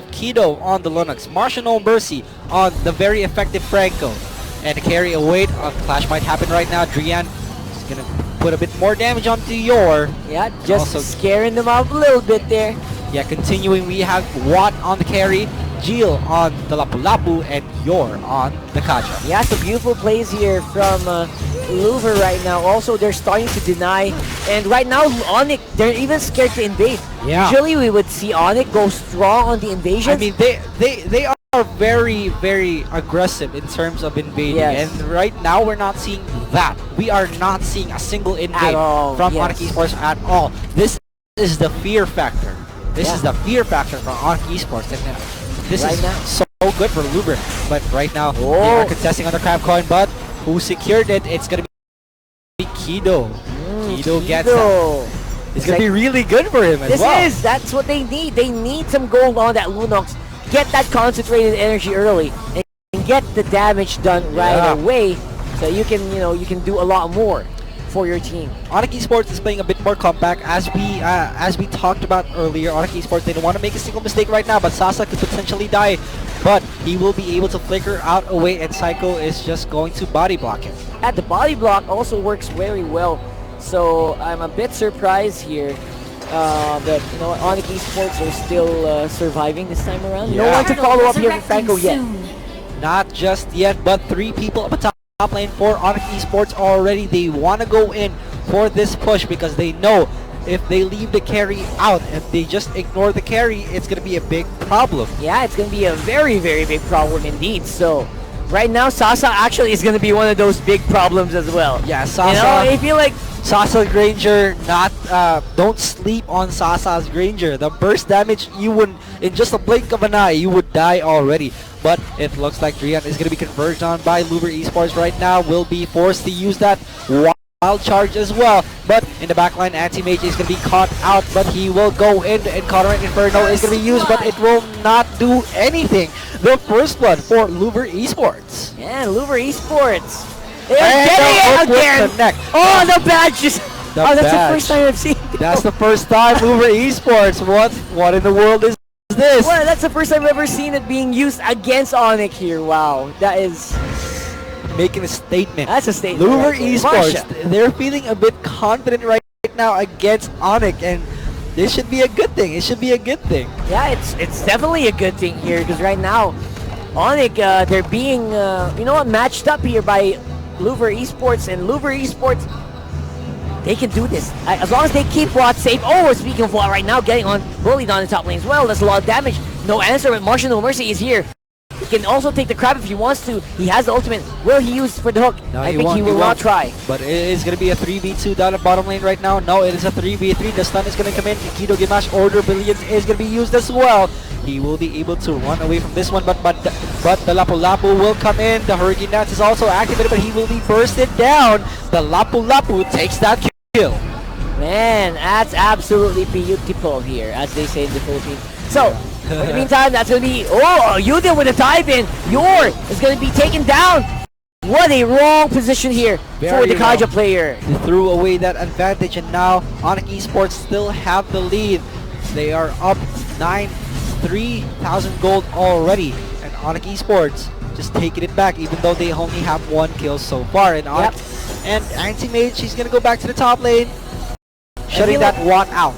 Kido on the Linux, Martial No Mercy on the very effective Franco. And the carry away, clash might happen right now. Drian is going to put a bit more damage onto Yor. Yeah, just also scaring them out a little bit there. Yeah, continuing, we have Watt on the carry, Jill on the Lapu Lapu, and Yor on the Kaja. Yeah, some beautiful plays here from Louvre right now. Also, they're starting to deny. And right now, Onic, they're even scared to invade. Yeah. Usually, we would see Onic go strong on the invasion. I mean, they are very, very aggressive in terms of invading. Yes. And right now, we're not seeing that. We are not seeing a single invade from Onic Esports at all. This is the fear factor. This is the fear factor from Onic Esports. And this is so good for Louvre. But right now, they are contesting on the crab coin. But who secured it? It's going to be Kido. Kido gets it. It's going to be really good for him as well. That's what they need. They need some gold on that Lunox. Get that concentrated energy early and get the damage done right away, so you can do a lot more for your team. Onic Esports is playing a bit more compact, as we talked about earlier. Onic Esports, they don't want to make a single mistake right now, but Sasa could potentially die, but he will be able to flicker out away, and Psycho is just going to body block him. And the body block also works very well, so I'm a bit surprised here that Onic Esports are still surviving this time around. No one to follow up here for Franco yet. Not just yet, but 3 people up top lane for Onic Esports already. They want to go in for this push because they know if they leave the carry out, if they just ignore the carry, it's going to be a big problem. Yeah, it's going to be a very, very big problem indeed. So right now, Sasa actually is going to be one of those big problems as well. Yeah, Sasa. I feel like Sasa Granger, don't sleep on Sasa's Granger. The burst damage, you would, in just a blink of an eye, you would die already. But it looks like Drian is going to be converged on by Louvre Esports right now. Will be forced to use that wild charge as well. But in the backline, Anti-Mage is going to be caught out, but he will go in, and Counter Inferno is going to be used, but it will not do anything. The first blood for Louvre Esports. Yeah, Louvre Esports. They're getting it again. Oh, the badges. That's the first time I've seen it. That's the first time Louvre Esports. What in the world is this? Well, that's the first time I've ever seen it being used against Onic here. Wow, that is making a statement. That's a statement. Louvre Esports, they're feeling a bit confident right now against Onic, and this should be a good thing. It should be a good thing. Yeah, it's definitely a good thing here because right now, Onic, they're being matched up here by Louvre Esports, and Louvre Esports, they can do this as long as they keep Watt safe. Oh, speaking of Watt, right now getting bullied on the top lane as well. That's a lot of damage. No answer, but Martial No Mercy is here. He can also take the crab if he wants to. He has the ultimate. Will he use for the hook? No, I think he will not try. But it is going to be a 3v2 down the bottom lane right now. No, it is a 3v3. The stun is going to come in. Kido Gimash Order Billions is going to be used as well. He will be able to run away from this one, but the Lapu Lapu will come in. The Hurricane Dance is also activated, but he will be bursted down. The Lapu Lapu takes that kill. Man, that's absolutely beautiful here, as they say in the Philippines. So, in the meantime, that's going to be... Oh, Yudin with a dive in. Yor is going to be taken down. What a wrong position here for the Kaja player. He threw away that advantage, and now Onic Esports still have the lead. They are up 3,000 gold already, and Onic Esports just taking it back, even though they only have 1 kill so far. And and Anti-Mage, she's going to go back to the top lane, shutting that Watt out.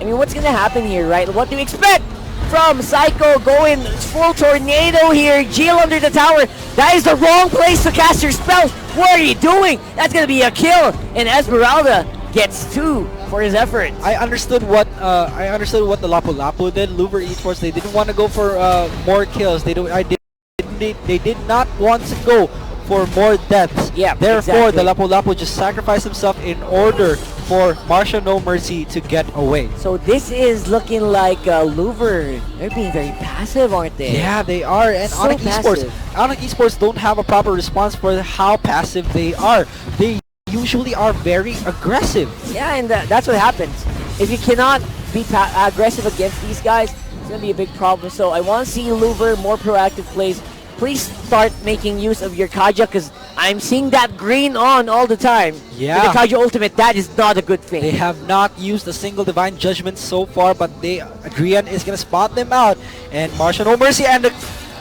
I mean, what's going to happen here, right? What do you expect from Psycho going full tornado here? Jill under the tower. That is the wrong place to cast your spells. What are you doing? That's going to be a kill. And Esmeralda gets 2 for his efforts. I understood what the Lapu Lapu did. Louvre Esports, they didn't want to go for more kills. They did not want to go for more deaths. Yeah, therefore, the Lapu Lapu just sacrificed himself in order for Martial No Mercy to get away. So this is looking like Louvre. They're being very passive, aren't they? Yeah, they are. And so Onic Esports don't have a proper response for how passive they are. They usually are very aggressive. Yeah, and that's what happens. If you cannot be aggressive against these guys, it's going to be a big problem. So I want to see Louvre more proactive plays. please start making use of your Kaja, because I'm seeing that green on all the time. Yeah. With the Kaja ultimate, that is not a good thing. They have not used a single Divine Judgment so far, but Adrian is gonna spot them out, and Martial No Mercy and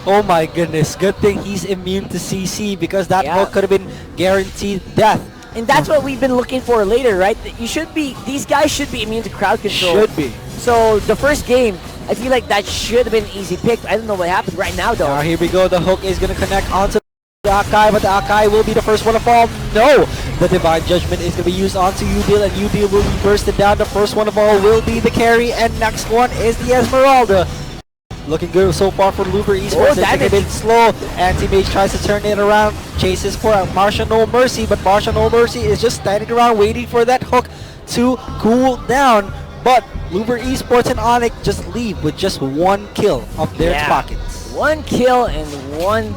oh my goodness, good thing he's immune to CC, because that hook could have been guaranteed death. And that's what we've been looking for later, right? These guys should be immune to crowd control. Should be. So the first game, I feel like that should have been an easy pick. I don't know what happened right now though. Now here we go, the hook is gonna connect onto the Akai, but the Akai will be the first one to fall. No! The Divine Judgment is gonna be used onto Udil, and Udil will be bursted down. The first one of all will be the carry, and next one is the Esmeralda. Looking good so far for Louvre Esports. It's a bit slow. Anti-Mage tries to turn it around, chases for Martial No Mercy, but Martial No Mercy is just standing around waiting for that hook to cool down. But Louvre Esports and Onic just leave with just one kill of their pockets. One kill and one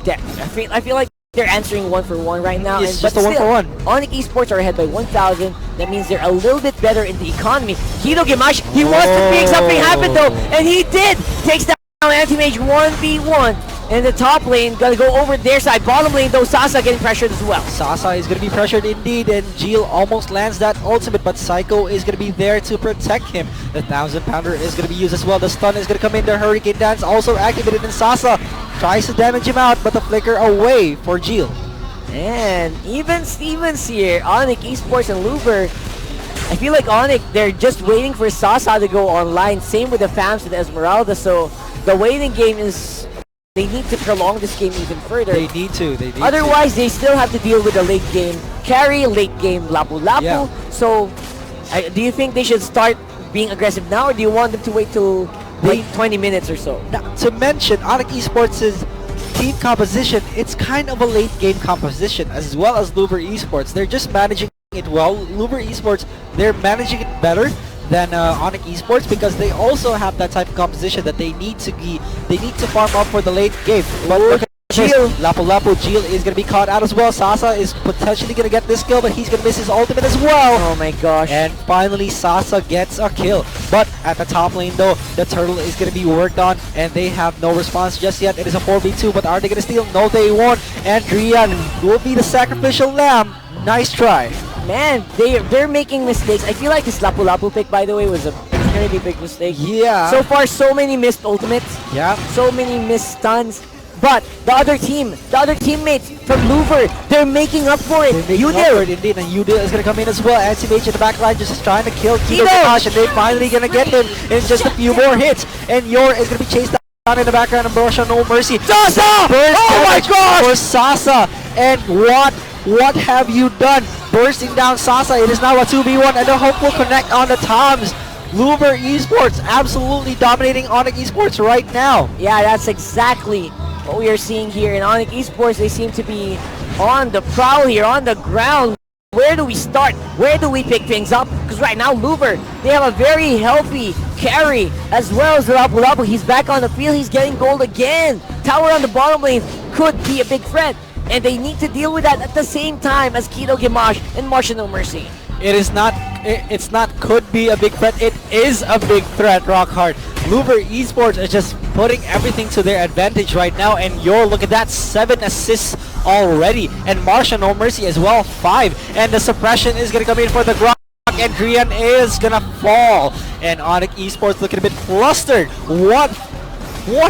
death. I feel like they're answering 1 for 1 right now. It's just a 1 for 1. Onic Esports are ahead by 1,000. That means they're a little bit better in the economy. Kido Gimash, he wants to make something happen though, and he did! Takes down Anti-Mage 1v1. And the top lane gonna go over their side. Bottom lane though, Sasa getting pressured as well. Sasa is gonna be pressured indeed, and Gil almost lands that ultimate, but Psycho is gonna be there to protect him. The 1,000-pounder is gonna be used as well. The stun is gonna come in. The Hurricane Dance also activated, and Sasa tries to damage him out, but the flicker away for Gil. And even Stevens here, Onic Esports and Louvre. I feel like Onic, they're just waiting for Sasa to go online. Same with the Fams and Esmeralda. So the waiting game is, they need to prolong this game even further. They need to. Otherwise, they still have to deal with the late game carry, late game lapu-lapu. Yeah. So, do you think they should start being aggressive now, or do you want them to wait till like 20 minutes or so? Now, to mention, Onic Esports' team composition, it's kind of a late game composition, as well as Louvre Esports. They're just managing it well. Louvre Esports, they're managing it better than Onic Esports, because they also have that type of composition that they need to farm up for the late game. But look at Gil. Lapu-Lapu, Gil is going to be caught out as well. Sasa is potentially going to get this kill, but he's going to miss his ultimate as well. Oh my gosh. And finally, Sasa gets a kill. But at the top lane though, the turtle is going to be worked on, and they have no response just yet. It is a 4v2, but are they going to steal? No, they won't. And Drian will be the sacrificial lamb. Nice try. Man, they're making mistakes. I feel like this Lapu-Lapu pick, by the way, was a extremely big mistake. Yeah. So far, so many missed ultimates. Yeah. So many missed stuns. But the other teammates from Louvre, they're making up for it. Udil indeed, and Udil is gonna come in as well. Anti-Mage in the back line just trying to kill Kido Gimash, and they're finally gonna get him in just a few more hits. And Yor is gonna be chased down in the background, and Martial No Mercy. Sasa! Oh my gosh! For Sasa, and what have you done? Bursting down Sasa. It is now a 2v1, and the hook will connect on the Toms. Louvre Esports absolutely dominating Onic Esports right now. Yeah, that's exactly what we are seeing here in Onic Esports. They seem to be on the prowl here, on the ground. Where do we start? Where do we pick things up? Because right now, Louvre, they have a very healthy carry, as well as Lapu-Lapu. He's back on the field. He's getting gold again. Tower on the bottom lane could be a big threat, and they need to deal with that at the same time as Kido Gimash and Martial No Mercy. It's not could be a big threat, it is a big threat, Rockhard. Louvre Esports is just putting everything to their advantage right now, and look at that, 7 assists already, and Martial No Mercy as well, 5, and the suppression is gonna come in for the Grok, and Drian is gonna fall, and Onic Esports looking a bit flustered. What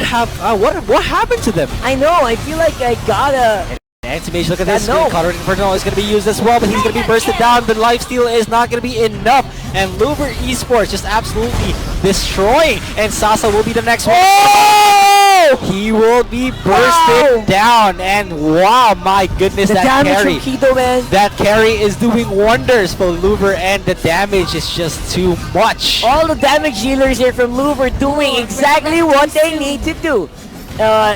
happened to them? I know, I feel like I gotta... Anti-Mage, look at this. Color Inferno is going to be used as well, but he's going to be bursted down. The lifesteal is not going to be enough. And Louvre Esports just absolutely destroying. And Sasa will be the next one. Oh! He will be bursted down. And wow, my goodness, the that damage carry. From Kido, man. That carry is doing wonders for Louvre, and the damage is just too much. All the damage dealers here from Louvre doing exactly what they need to do.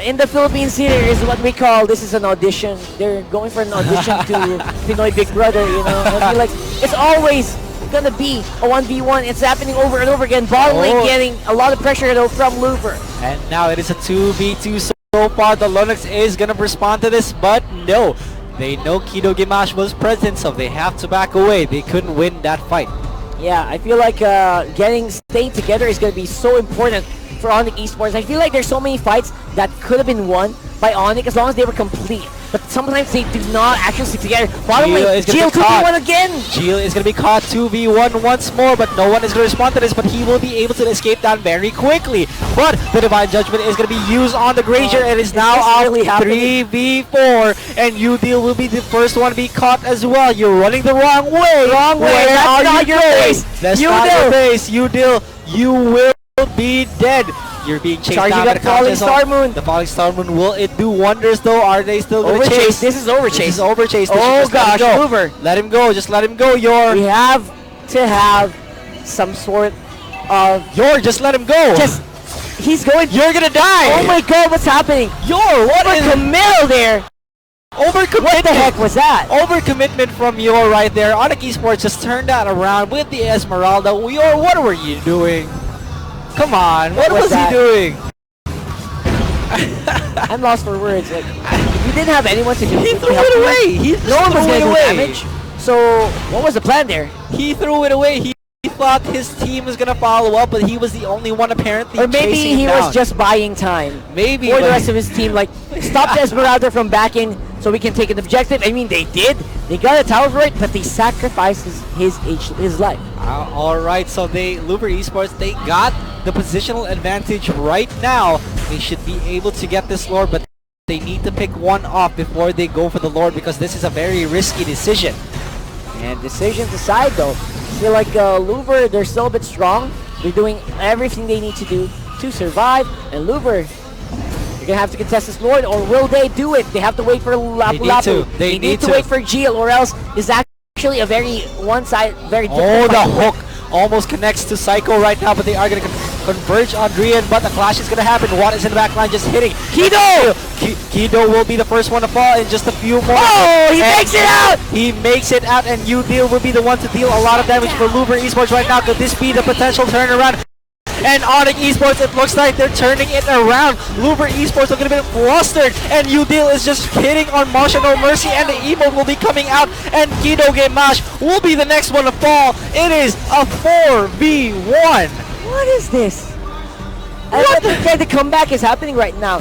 In the Philippines here is what we call, this is an audition. They're going for an audition to Pinoy Big Brother, you know. I feel like it's always gonna be a 1v1. It's happening over and over again. Bottom lane getting a lot of pressure though from Louvre. And now it is a 2v2 so far. The Lonex is gonna respond to this, but no. They know Kido Gimash was present, so they have to back away. They couldn't win that fight. Yeah, I feel like staying together is gonna be so important for Onic Esports. I feel like there's so many fights that could have been won by Onic as long as they were complete. But sometimes they do not actually stick together. Bottom lane, Gio 2v1 again! Gio is going to be caught 2v1 once more, but no one is going to respond to this, but he will be able to escape down very quickly. But the Divine Judgment is going to be used on the Granger, and is now out really 3v4, and Udil will be the first one to be caught as well. You're running the wrong way! Wrong way! Where That's are not you your going? face! That's not your face! Udil, you will be dead! You're being chased down by the Falling Star Moon. The Falling Star Moon, will it do wonders though? Are they still going to Overchase. chase? This is overchase. This is overchase. Oh gosh, Louvre. Let him go. Just let him go. We have to have some sort of... Just let him go. He's going... You're going to die. Oh my god, what's happening? What is the middle there? Overcommitment. What the heck was that? Overcommitment from Yor right there. Onic Esports just turned that around with the Esmeralda. Yor, what were you doing? Come on, what was he doing? I'm lost for words. Like, you didn't have anyone to do. He threw it away. No one was going to do damage. So, what was the plan there? He threw it away. He thought his team was gonna follow up, but he was the only one apparently. Or maybe chasing he down. was just buying time. Maybe. Or the rest of his team, like, stop the Esmeralda from backing so we can take an objective. I mean, they did. They got a tower for it, but they sacrificed his life. All right, so Louvre Esports, they got the positional advantage right now. They should be able to get this Lord, but they need to pick one off before they go for the Lord, because this is a very risky decision. And decisions aside, though, I feel like Louvre, they're still a bit strong. They're doing everything they need to do to survive. And Louvre, they're gonna have to contest this Lord, or will they do it? They have to wait for Lapu Lapu. They need to wait for Gil, or else it's actually a very very difficult. Oh, the hook almost connects to Psycho right now, but they are gonna converge on Drian, but the clash is gonna happen. Watt is in the back line just hitting. Kido! Kido will be the first one to fall in just a few more. Oh, he makes it out! He makes it out, and Udil will be the one to deal a lot of damage for Louvre Esports right now. Could this be the potential turnaround? And Onic Esports, it looks like they're turning it around. Louvre Esports are going to be flustered, and Udil is just hitting on Masha No Mercy, and the emote will be coming out, and Kido Gemash will be the next one to fall. It is a 4v1. What is this? What the comeback is happening right now?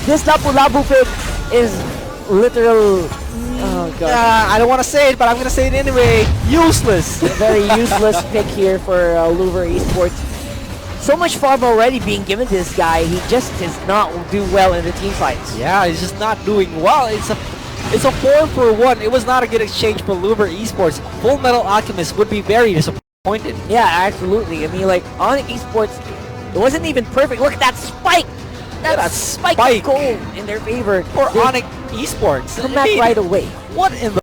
This Lapu Lapu pick is literal... Oh god. I don't want to say it, but I'm going to say it anyway. Useless. Very useless pick here for Louvre Esports. So much farm already being given to this guy. He just does not do well in the team fights. Yeah, he's just not doing well. It's a 4-for-1. It was not a good exchange for Louvre Esports. Full Metal Alchemist would be very disappointed. Yeah, absolutely. I mean, like, Onic Esports, it wasn't even perfect. Look at that spike! That spike of gold in their favor. For Onic Esports. Come back right away. What in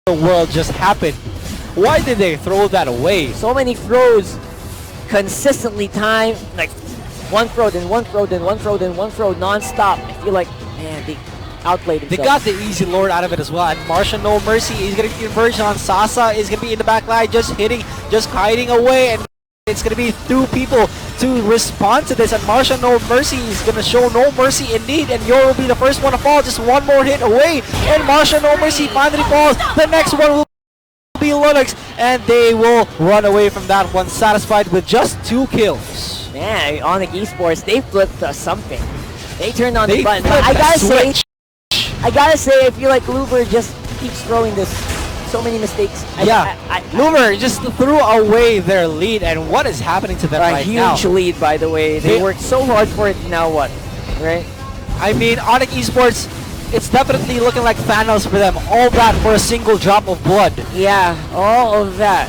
the world just happened? Why did they throw that away? So many throws consistently time, like one throw, then one throw, then one throw, then one throw, non-stop. I feel like, man, they outplayed themselves. They got the easy Lord out of it as well. And Marsha No Mercy is going to converge on Sasa, is going to be in the back line, just hitting, just hiding away. And it's going to be two people to respond to this. And Marsha No Mercy is going to show no mercy indeed. And Yor will be the first one to fall, just one more hit away. And Marsha No Mercy finally falls. The next one will be Linux, and they will run away from that one, satisfied with just 2 kills. Man, Onic Esports, they flipped something. They turned on the button. But I gotta say, I feel like Louvre just keeps throwing this so many mistakes. Louvre just threw away their lead, and what is happening to them right now? A huge lead, by the way. They worked so hard for it. Now what? Right? I mean, Onic Esports, it's definitely looking like Thanos for them. All that for a single drop of blood. Yeah, all of that.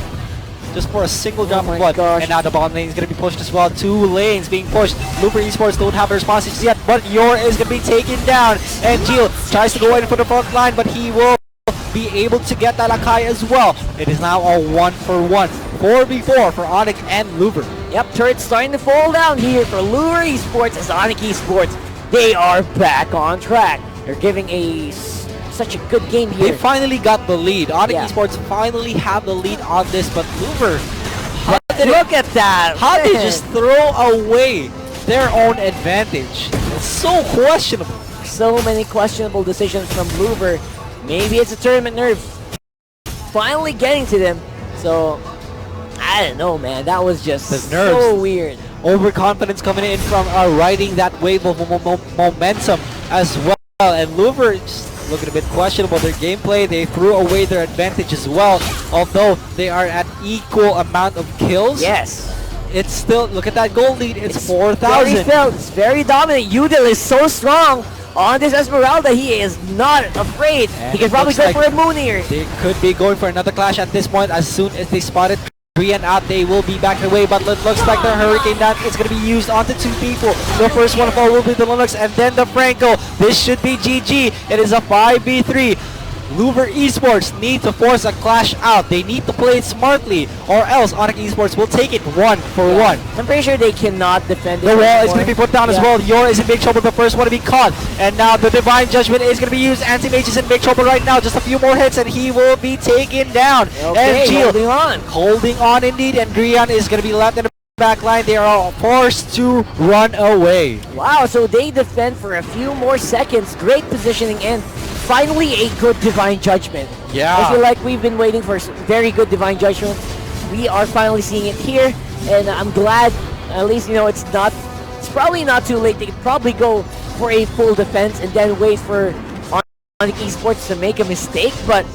Just for a single drop of blood. Gosh. And now the bottom lane is going to be pushed as well. 2 lanes being pushed. Louvre Esports don't have a response yet, but Yor is going to be taken down. And Gil tries to go in for the front line, but he will be able to get that Akai as well. It is now a 1-for-1. 4v4 for Onic and Louvre. Yep, turret's starting to fall down here for Louvre Esports as Onic Esports. They are back on track. They're giving such a good game here. They finally got the lead. Onic Esports finally have the lead on this, but Louvre, look at that. How they just throw away their own advantage? It's so questionable. So many questionable decisions from Louvre. Maybe it's a tournament nerve finally getting to them. So, I don't know, man. That was just so weird. overconfidence coming in from riding that wave of momentum as well. And Louvre just looking a bit questionable. Their gameplay, they threw away their advantage as well. Although they are at equal amount of kills. Yes. It's still, look at that goal lead, it's Very 4,000. filled. It's very dominant. Udil is so strong on this Esmeralda. He is not afraid. And he can it probably looks go like for a moon here. They could be going for another clash at this point. As soon as they spotted Korean out, they will be back away. But it looks like the Hurricane Dance is going to be used onto two people. The first one of all will be the Linux and then the Franco. This should be GG. It is a 5v3. Louvre Esports need to force a clash out. They need to play it smartly, or else Onic Esports will take it 1-for-1. I'm pretty sure they cannot defend it. The wall is going to be put down as well. Yor is in big trouble, the first one to be caught. And now the Divine Judgment is going to be used. Anti-Mage is in big trouble right now. Just a few more hits and he will be taken down. Okay, and Gio holding on indeed. And Drian is going to be left in the back line. They are all forced to run away. Wow, so they defend for a few more seconds. Great positioning and finally a good Divine Judgment. Yeah. I feel like we've been waiting for very good Divine Judgment. We are finally seeing it here, and I'm glad, at least, you know, it's probably not too late. They could probably go for a full defense and then wait for Onic Esports to make a mistake, but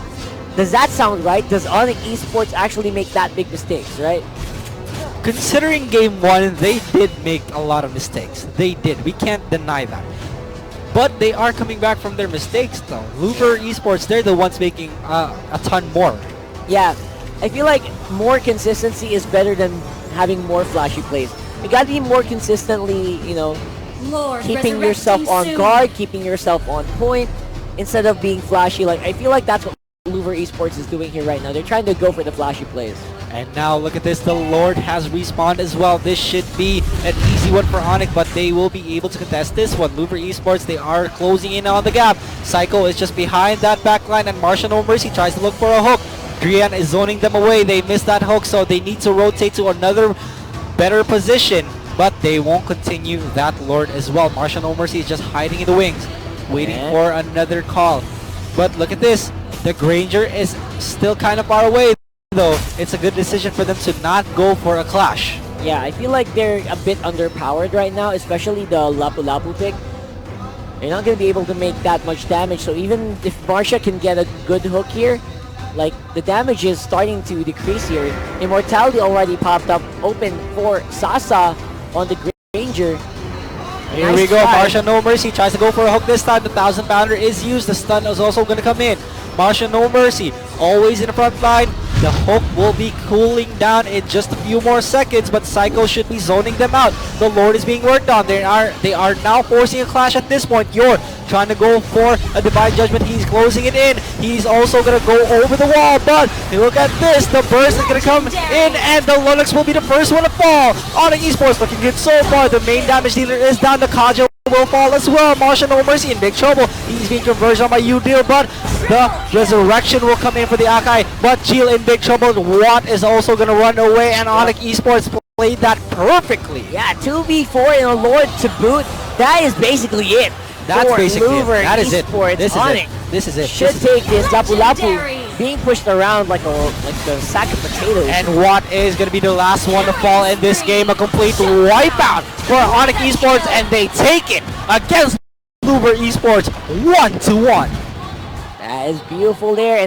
does that sound right? Does Onic Esports actually make that big mistakes, right? Considering game one, they did make a lot of mistakes. They did. We can't deny that. But they are coming back from their mistakes though. Louvre Esports, they're the ones making a ton more. Yeah, I feel like more consistency is better than having more flashy plays. You gotta be more consistently, you know, Lord, keeping yourself on guard, keeping yourself on point, instead of being flashy. Like, I feel like that's what Louvre Esports is doing here right now. They're trying to go for the flashy plays. And now look at this, the Lord has respawned as well. This should be an easy one for Onic, but they will be able to contest this one. Louvre Esports, they are closing in on the gap. Psycho is just behind that back line, and Martial No Mercy tries to look for a hook. Drian is zoning them away. They missed that hook, so they need to rotate to another better position, but they won't continue that Lord as well. Martial No Mercy is just hiding in the wings, waiting for another call. But look at this, the Granger is still kind of far away. Though it's a good decision for them to not go for a clash. Yeah, I feel like they're a bit underpowered right now, especially the Lapu Lapu pick. They're not going to be able to make that much damage, so even if Marsha can get a good hook here, like, the damage is starting to decrease here. Immortality already popped up open for Sasa on the Granger. Here we go, Marsha No Mercy tries to go for a hook this time. The 1,000 pounder is used, the stun is also going to come in. Marsha No Mercy always in the front line. The hook will be cooling down in just a few more seconds, but Psycho should be zoning them out. The Lord is being worked on. They are now forcing a clash at this point. Yor trying to go for a Divine Judgment. He's closing it in. He's also going to go over the wall, but look at this. The burst is going to come in, and the Linux will be the first one to fall. Onic Esports looking good so far. The main damage dealer is down. The Kaja will fall as well. Martial No Mercy in big trouble. He's being converged on by Udil, but the resurrection will come in for the Akai. But Jill in big trouble. Watt is also going to run away, and Onic Esports played that perfectly. Yeah, 2v4 and a Lord to boot. That is basically it. That's basically Louvre it. That is it. Esports. This is Onic it. This is it. should take this. Lapu Lapu being pushed around like a sack of potatoes. And Watt is going to be the last one to fall in this game. A complete wipeout for Onic Esports, and they take it against Louvre Esports 1-1. That is beautiful there. And